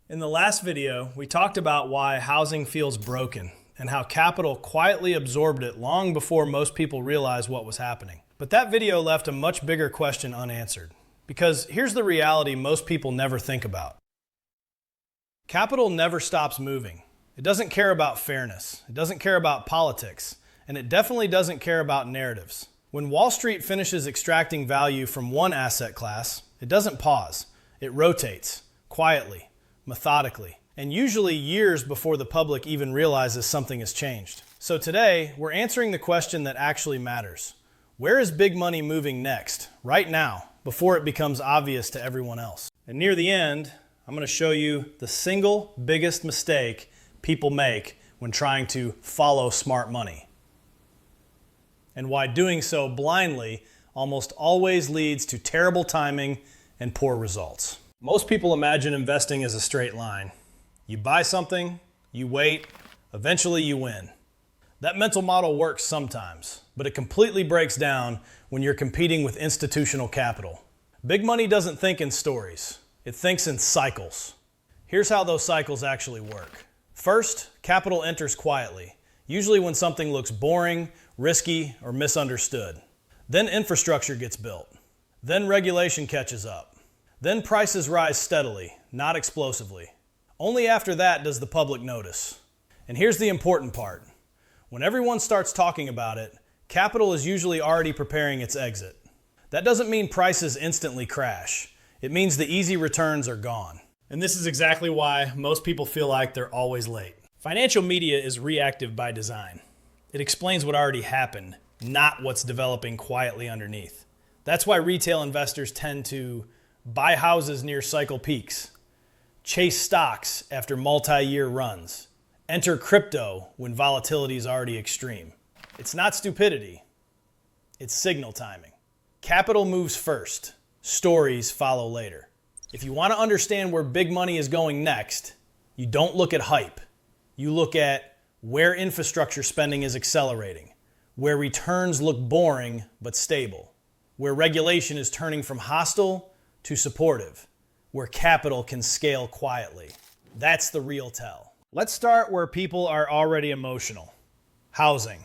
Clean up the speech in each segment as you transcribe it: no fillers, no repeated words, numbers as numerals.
In the last video, we talked about why housing feels broken and how capital quietly absorbed it long before most people realized what was happening. But that video left a much bigger question unanswered. Because here's the reality most people never think about. Capital never stops moving. It doesn't care about fairness. It doesn't care about politics. And it definitely doesn't care about narratives. When Wall Street finishes extracting value from one asset class, it doesn't pause. It rotates, quietly, methodically, and usually years before the public even realizes something has changed. So today, we're answering the question that actually matters. Where is big money moving next, right now, before it becomes obvious to everyone else? And near the end, I'm going to show you the single biggest mistake people make when trying to follow smart money, and why doing so blindly almost always leads to terrible timing and poor results. Most people imagine investing as a straight line. You buy something, you wait, eventually you win. That mental model works sometimes, but it completely breaks down when you're competing with institutional capital. Big money doesn't think in stories. It thinks in cycles. Here's how those cycles actually work. First, capital enters quietly, usually when something looks boring, risky, or misunderstood. Then infrastructure gets built. Then regulation catches up. Then prices rise steadily, not explosively. Only after that does the public notice. And here's the important part. When everyone starts talking about it, capital is usually already preparing its exit. That doesn't mean prices instantly crash. It means the easy returns are gone. And this is exactly why most people feel like they're always late. Financial media is reactive by design. It explains what already happened, not what's developing quietly underneath. That's why retail investors tend to buy houses near cycle peaks, chase stocks after multi-year runs, enter crypto when volatility is already extreme. It's not stupidity, it's signal timing. Capital moves first, stories follow later. If you want to understand where big money is going next, you don't look at hype. You look at where infrastructure spending is accelerating, where returns look boring but stable, where regulation is turning from hostile to supportive, where capital can scale quietly. That's the real tell. Let's start where people are already emotional. Housing.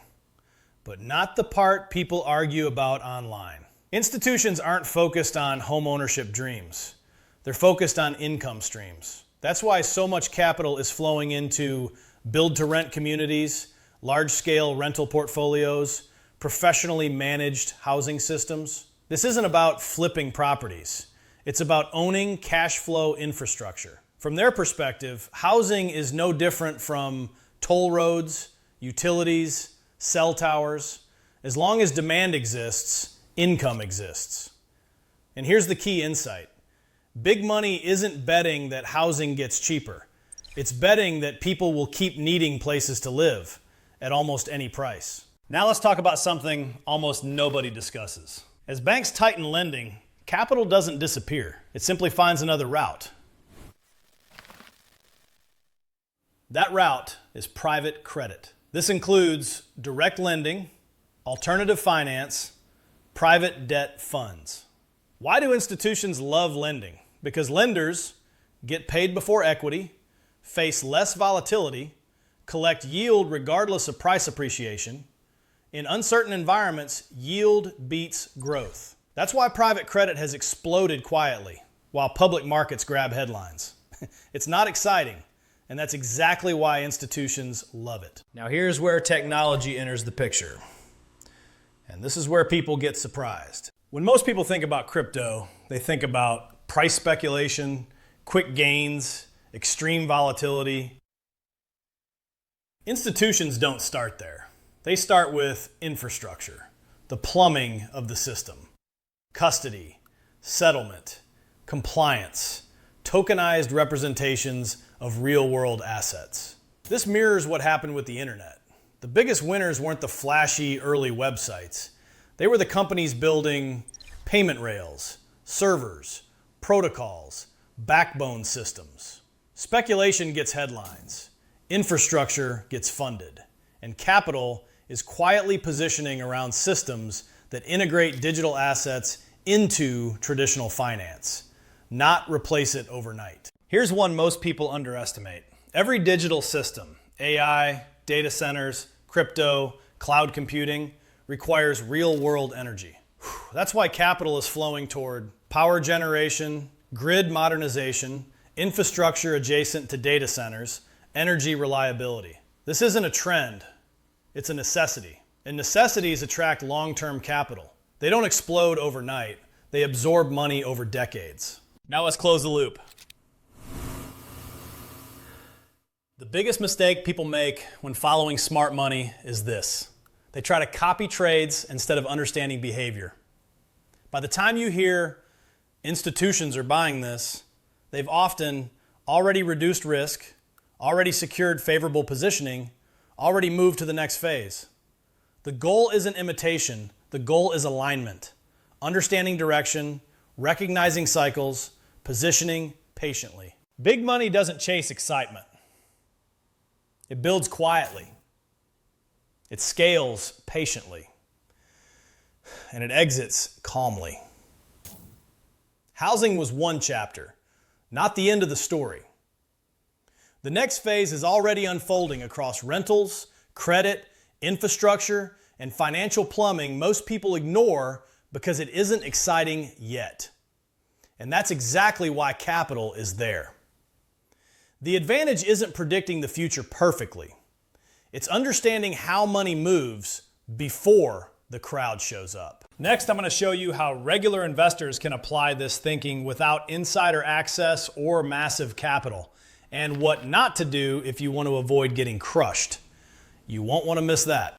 But not the part people argue about online. Institutions aren't focused on home ownership dreams. They're focused on income streams. That's why so much capital is flowing into build-to-rent communities, large-scale rental portfolios, professionally managed housing systems. This isn't about flipping properties. It's about owning cash flow infrastructure. From their perspective, housing is no different from toll roads, utilities, cell towers. As long as demand exists, income exists. And here's the key insight. Big money isn't betting that housing gets cheaper. It's betting that people will keep needing places to live at almost any price. Now let's talk about something almost nobody discusses. As banks tighten lending, capital doesn't disappear. It simply finds another route. That route is private credit. This includes direct lending, alternative finance, private debt funds. Why do institutions love lending? Because lenders get paid before equity, face less volatility, collect yield regardless of price appreciation. In uncertain environments, yield beats growth. That's why private credit has exploded quietly, while public markets grab headlines. It's not exciting, and that's exactly why institutions love it. Now here's where technology enters the picture. And this is where people get surprised. When most people think about crypto, they think about price speculation, quick gains, extreme volatility. Institutions don't start there. They start with infrastructure, the plumbing of the system, custody, settlement, compliance, tokenized representations of real-world assets. This mirrors what happened with the internet. The biggest winners weren't the flashy early websites. They were the companies building payment rails, servers, protocols, backbone systems. Speculation gets headlines, infrastructure gets funded, and capital is quietly positioning around systems that integrate digital assets into traditional finance, not replace it overnight. Here's one most people underestimate. Every digital system, AI, data centers, crypto, cloud computing, requires real-world energy. That's why capital is flowing toward power generation, grid modernization, infrastructure adjacent to data centers, energy reliability. This isn't a trend, it's a necessity. And necessities attract long-term capital. They don't explode overnight, they absorb money over decades. Now let's close the loop. The biggest mistake people make when following smart money is this. They try to copy trades instead of understanding behavior. By the time you hear institutions are buying this, they've often already reduced risk, already secured favorable positioning, already moved to the next phase. The goal isn't imitation, the goal is alignment. Understanding direction, recognizing cycles, positioning patiently. Big money doesn't chase excitement. It builds quietly. It scales patiently. And it exits calmly. Housing was one chapter, not the end of the story. The next phase is already unfolding across rentals, credit, infrastructure, and financial plumbing most people ignore because it isn't exciting yet. And that's exactly why capital is there. The advantage isn't predicting the future perfectly. It's understanding how money moves before the crowd shows up. Next, I'm going to show you how regular investors can apply this thinking without insider access or massive capital, and what not to do if you want to avoid getting crushed. You won't want to miss that.